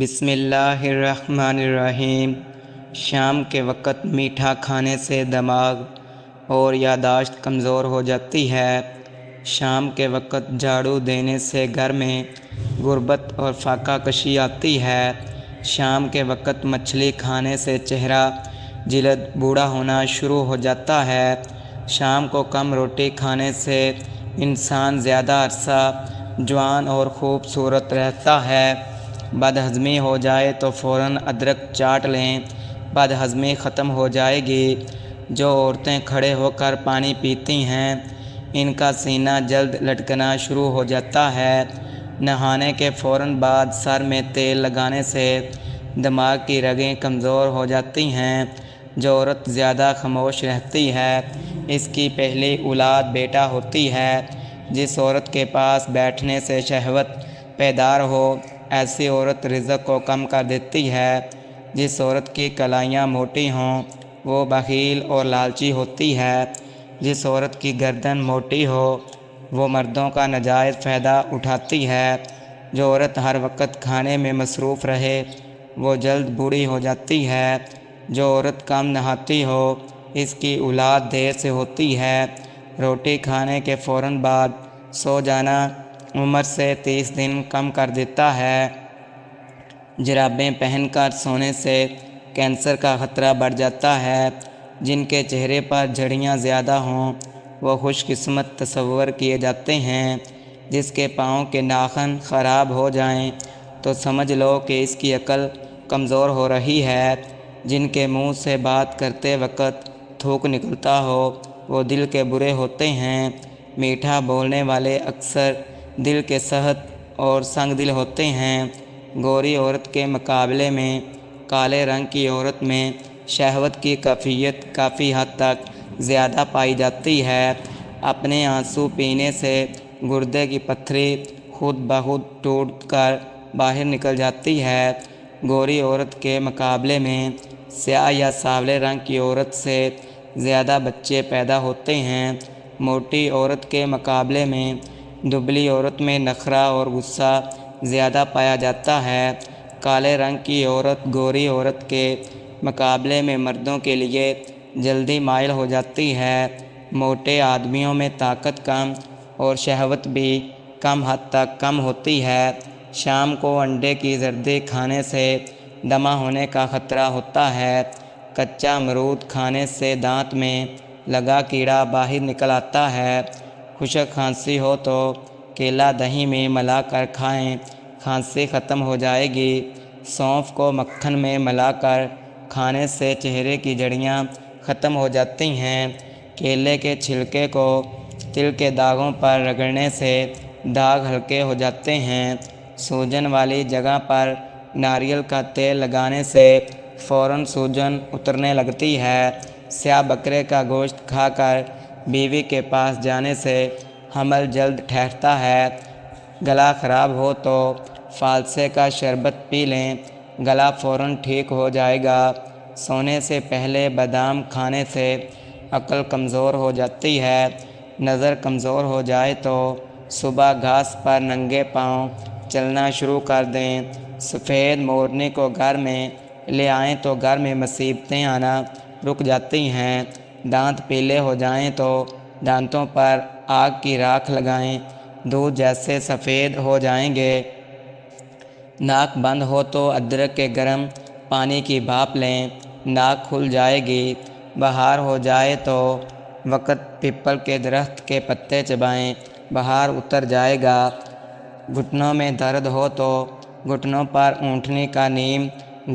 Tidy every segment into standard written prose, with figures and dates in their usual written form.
بسم اللہ الرحمن الرحیم۔ شام کے وقت میٹھا کھانے سے دماغ اور یادداشت کمزور ہو جاتی ہے۔ شام کے وقت جھاڑو دینے سے گھر میں غربت اور فاقہ کشی آتی ہے۔ شام کے وقت مچھلی کھانے سے چہرہ جلد بوڑھا ہونا شروع ہو جاتا ہے۔ شام کو کم روٹی کھانے سے انسان زیادہ عرصہ جوان اور خوبصورت رہتا ہے۔ بد ہضمی ہو جائے تو فوراً ادرک چاٹ لیں، بد ہضمی ختم ہو جائے گی۔ جو عورتیں کھڑے ہو کر پانی پیتی ہیں، ان کا سینہ جلد لٹکنا شروع ہو جاتا ہے۔ نہانے کے فوراً بعد سر میں تیل لگانے سے دماغ کی رگیں کمزور ہو جاتی ہیں۔ جو عورت زیادہ خاموش رہتی ہے، اس کی پہلی اولاد بیٹا ہوتی ہے۔ جس عورت کے پاس بیٹھنے سے شہوت بیدار ہو، ایسی عورت رزق کو کم کر دیتی ہے۔ جس عورت کی کلائیاں موٹی ہوں، وہ بخیل اور لالچی ہوتی ہے۔ جس عورت کی گردن موٹی ہو، وہ مردوں کا ناجائز فائدہ اٹھاتی ہے۔ جو عورت ہر وقت کھانے میں مصروف رہے، وہ جلد بوڑھی ہو جاتی ہے۔ جو عورت کم نہاتی ہو، اس کی اولاد دیر سے ہوتی ہے۔ روٹی کھانے کے فوراً بعد سو جانا عمر سے 30 دن کم کر دیتا ہے۔ جرابیں پہن کر سونے سے کینسر کا خطرہ بڑھ جاتا ہے۔ جن کے چہرے پر جھڑیاں زیادہ ہوں، وہ خوش قسمت تصور کیے جاتے ہیں۔ جس کے پاؤں کے ناخن خراب ہو جائیں تو سمجھ لو کہ اس کی عقل کمزور ہو رہی ہے۔ جن کے منہ سے بات کرتے وقت تھوک نکلتا ہو، وہ دل کے برے ہوتے ہیں۔ میٹھا بولنے والے اکثر دل کے سخت اور سنگ دل ہوتے ہیں۔ گوری عورت کے مقابلے میں کالے رنگ کی عورت میں شہوت کی کیفیت کافی حد تک زیادہ پائی جاتی ہے۔ اپنے آنسو پینے سے گردے کی پتھری خود بخود ٹوٹ کر باہر نکل جاتی ہے۔ گوری عورت کے مقابلے میں سیاہ یا سانولے رنگ کی عورت سے زیادہ بچے پیدا ہوتے ہیں۔ موٹی عورت کے مقابلے میں دبلی عورت میں نخرہ اور غصہ زیادہ پایا جاتا ہے۔ کالے رنگ کی عورت گوری عورت کے مقابلے میں مردوں کے لیے جلدی مائل ہو جاتی ہے۔ موٹے آدمیوں میں طاقت کم اور شہوت بھی کم حد تک کم ہوتی ہے۔ شام کو انڈے کی زردی کھانے سے دمہ ہونے کا خطرہ ہوتا ہے۔ کچا امرود کھانے سے دانت میں لگا کیڑا باہر نکل آتا ہے۔ خشک کھانسی ہو تو کیلا دہی میں ملا کر کھائیں، کھانسی ختم ہو جائے گی۔ سونف کو مکھن میں ملا کر کھانے سے چہرے کی جھڑیاں ختم ہو جاتی ہیں۔ کیلے کے چھلکے کو تل کے داغوں پر رگڑنے سے داغ ہلکے ہو جاتے ہیں۔ سوجن والی جگہ پر ناریل کا تیل لگانے سے فوراً سوجن اترنے لگتی ہے۔ سیاہ بکرے کا گوشت کھا کر بیوی کے پاس جانے سے حمل جلد ٹھہرتا ہے۔ گلا خراب ہو تو فالسے کا شربت پی لیں، گلا فوراً ٹھیک ہو جائے گا۔ سونے سے پہلے بادام کھانے سے عقل کمزور ہو جاتی ہے۔ نظر کمزور ہو جائے تو صبح گھاس پر ننگے پاؤں چلنا شروع کر دیں۔ سفید مورنی کو گھر میں لے آئیں تو گھر میں مصیبتیں آنا رک جاتی ہیں۔ دانت پیلے ہو جائیں تو دانتوں پر آگ کی راکھ لگائیں، دودھ جیسے سفید ہو جائیں گے۔ ناک بند ہو تو ادرک کے گرم پانی کی بھاپ لیں، ناک کھل جائے گی۔ بخار ہو جائے تو وقت پیپل کے درخت کے پتے چبائیں، بخار اتر جائے گا۔ گھٹنوں میں درد ہو تو گھٹنوں پر اونٹنی کا نیم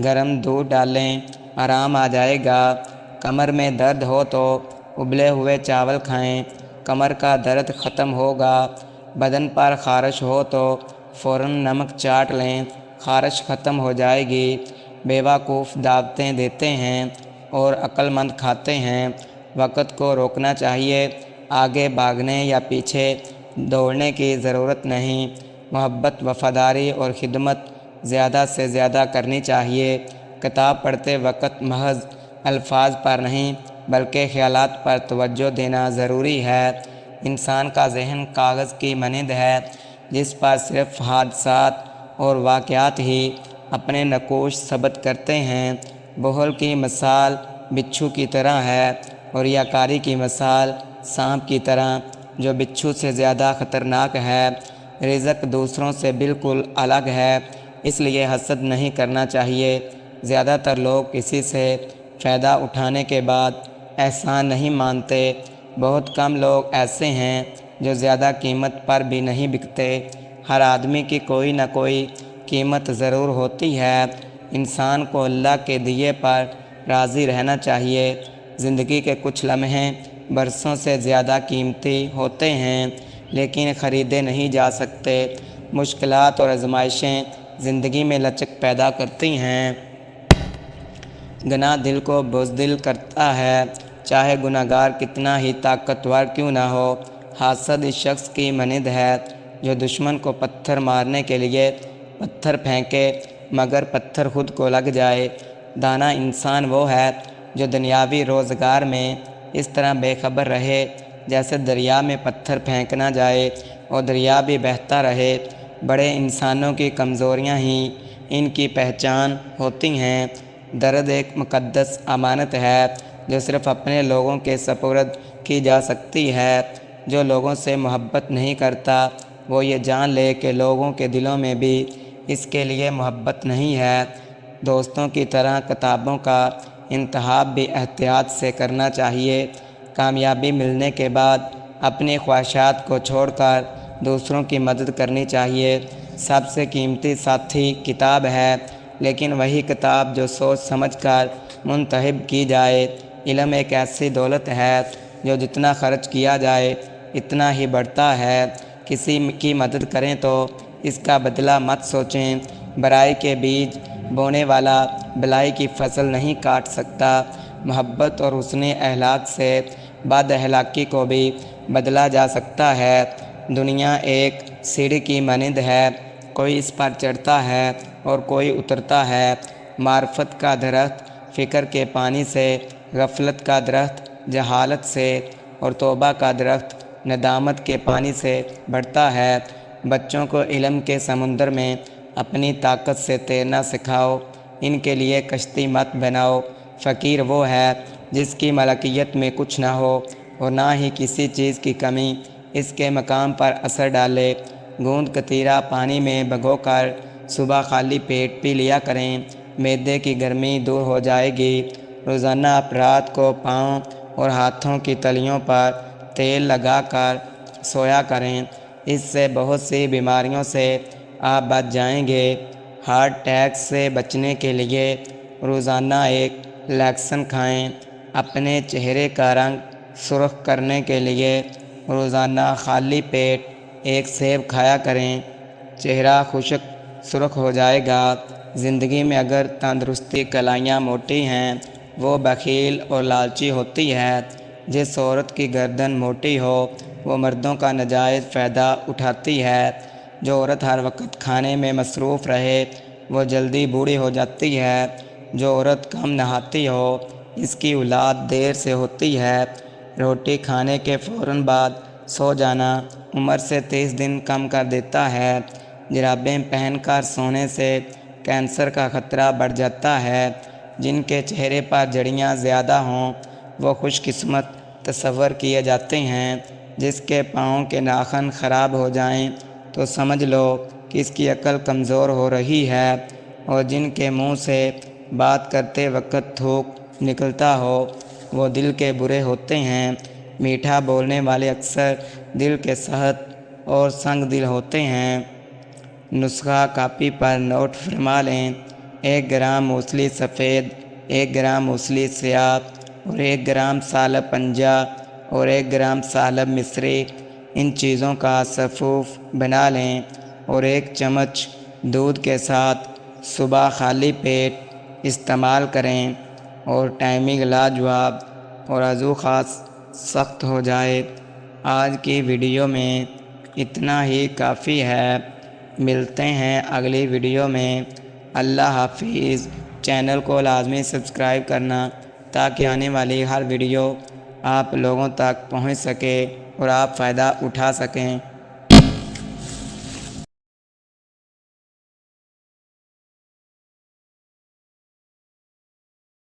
گرم دودھ ڈالیں، آرام آ جائے گا۔ کمر میں درد ہو تو ابلے ہوئے چاول کھائیں، کمر کا درد ختم ہوگا۔ بدن پر خارش ہو تو فوراً نمک چاٹ لیں، خارش ختم ہو جائے گی۔ بیوقوف دعوتیں دیتے ہیں اور عقل مند کھاتے ہیں۔ وقت کو روکنا چاہیے، آگے بھاگنے یا پیچھے دوڑنے کی ضرورت نہیں۔ محبت، وفاداری اور خدمت زیادہ سے زیادہ کرنی چاہیے۔ کتاب پڑھتے وقت محض الفاظ پر نہیں بلکہ خیالات پر توجہ دینا ضروری ہے۔ انسان کا ذہن کاغذ کی مانند ہے، جس پر صرف حادثات اور واقعات ہی اپنے نقوش ثبت کرتے ہیں۔ بخل کی مثال بچھو کی طرح ہے اور ریاکاری کی مثال سانپ کی طرح جو بچھو سے زیادہ خطرناک ہے۔ رزق دوسروں سے بالکل الگ ہے، اس لیے حسد نہیں کرنا چاہیے۔ زیادہ تر لوگ کسی سے فائدہ اٹھانے کے بعد احسان نہیں مانتے۔ بہت کم لوگ ایسے ہیں جو زیادہ قیمت پر بھی نہیں بکتے۔ ہر آدمی کی کوئی نہ کوئی قیمت ضرور ہوتی ہے۔ انسان کو اللہ کے دیے پر راضی رہنا چاہیے۔ زندگی کے کچھ لمحے برسوں سے زیادہ قیمتی ہوتے ہیں لیکن خریدے نہیں جا سکتے۔ مشکلات اور آزمائشیں زندگی میں لچک پیدا کرتی ہیں۔ گناہ دل کو بزدل کرتا ہے، چاہے گناہ گار کتنا ہی طاقتور کیوں نہ ہو۔ حاسد اس شخص کی مانند ہے جو دشمن کو پتھر مارنے کے لیے پتھر پھینکے مگر پتھر خود کو لگ جائے۔ دانا انسان وہ ہے جو دنیاوی روزگار میں اس طرح بے خبر رہے جیسے دریا میں پتھر پھینکنا جائے اور دریا بھی بہتا رہے۔ بڑے انسانوں کی کمزوریاں ہی ان کی پہچان ہوتی ہیں۔ درد ایک مقدس امانت ہے جو صرف اپنے لوگوں کے سپرد کی جا سکتی ہے۔ جو لوگوں سے محبت نہیں کرتا وہ یہ جان لے کہ لوگوں کے دلوں میں بھی اس کے لیے محبت نہیں ہے۔ دوستوں کی طرح کتابوں کا انتخاب بھی احتیاط سے کرنا چاہیے۔ کامیابی ملنے کے بعد اپنی خواہشات کو چھوڑ کر دوسروں کی مدد کرنی چاہیے۔ سب سے قیمتی ساتھی کتاب ہے لیکن وہی کتاب جو سوچ سمجھ کر منتخب کی جائے۔ علم ایک ایسی دولت ہے جو جتنا خرچ کیا جائے اتنا ہی بڑھتا ہے۔ کسی کی مدد کریں تو اس کا بدلہ مت سوچیں۔ برائی کے بیج بونے والا بلائی کی فصل نہیں کاٹ سکتا۔ محبت اور حسن اخلاق سے بد اخلاقی کو بھی بدلا جا سکتا ہے۔ دنیا ایک سیڑھی کی مانند ہے، کوئی اس پر چڑھتا ہے اور کوئی اترتا ہے۔ معرفت کا درخت فکر کے پانی سے، غفلت کا درخت جہالت سے اور توبہ کا درخت ندامت کے پانی سے بڑھتا ہے۔ بچوں کو علم کے سمندر میں اپنی طاقت سے تیرنا سکھاؤ، ان کے لیے کشتی مت بناؤ۔ فقیر وہ ہے جس کی ملکیت میں کچھ نہ ہو اور نہ ہی کسی چیز کی کمی اس کے مقام پر اثر ڈالے۔ گوند کتیرا پانی میں بھگو کر صبح خالی پیٹ پی لیا کریں، معدے کی گرمی دور ہو جائے گی۔ روزانہ آپ رات کو پاؤں اور ہاتھوں کی تلیوں پر تیل لگا کر سویا کریں، اس سے بہت سی بیماریوں سے آپ بچ جائیں گے۔ ہارٹ اٹیک سے بچنے کے لیے روزانہ ایک لیکسن کھائیں۔ اپنے چہرے کا رنگ سرخ کرنے کے لیے روزانہ خالی پیٹ ایک سیب کھایا کریں، چہرہ خشک سرخ ہو جائے گا۔ زندگی میں اگر تندرستی کلائیاں موٹی ہیں وہ بخیل اور لالچی ہوتی ہے۔ جس عورت کی گردن موٹی ہو وہ مردوں کا ناجائز فائدہ اٹھاتی ہے۔ جو عورت ہر وقت کھانے میں مصروف رہے وہ جلدی بوڑھی ہو جاتی ہے۔ جو عورت کم نہاتی ہو اس کی اولاد دیر سے ہوتی ہے۔ روٹی کھانے کے فوراً بعد سو جانا عمر سے 30 دن کم کر دیتا ہے۔ جرابیں پہن کر سونے سے کینسر کا خطرہ بڑھ جاتا ہے۔ جن کے چہرے پر جڑیاں زیادہ ہوں وہ خوش قسمت تصور کیے جاتے ہیں۔ جس کے پاؤں کے ناخن خراب ہو جائیں تو سمجھ لو کہ اس کی عقل کمزور ہو رہی ہے، اور جن کے منہ سے بات کرتے وقت تھوک نکلتا ہو وہ دل کے برے ہوتے ہیں۔ میٹھا بولنے والے اکثر دل کے سخت اور سنگ دل ہوتے ہیں۔ نسخہ کاپی پر نوٹ فرما لیں۔ 1 گرام موصلی سفید، 1 گرام موصلی سیاہ اور 1 گرام سالب پنجہ اور 1 گرام سالب مصری، ان چیزوں کا سفوف بنا لیں اور 1 چمچ دودھ کے ساتھ صبح خالی پیٹ استعمال کریں اور ٹائمنگ لاجواب اور وضو خاص سخت ہو جائے۔ آج کی ویڈیو میں اتنا ہی کافی ہے۔ ملتے ہیں اگلی ویڈیو میں۔ اللہ حافظ۔ چینل کو لازمی سبسکرائب کرنا تاکہ آنے والی ہر ویڈیو آپ لوگوں تک پہنچ سکے اور آپ فائدہ اٹھا سکیں۔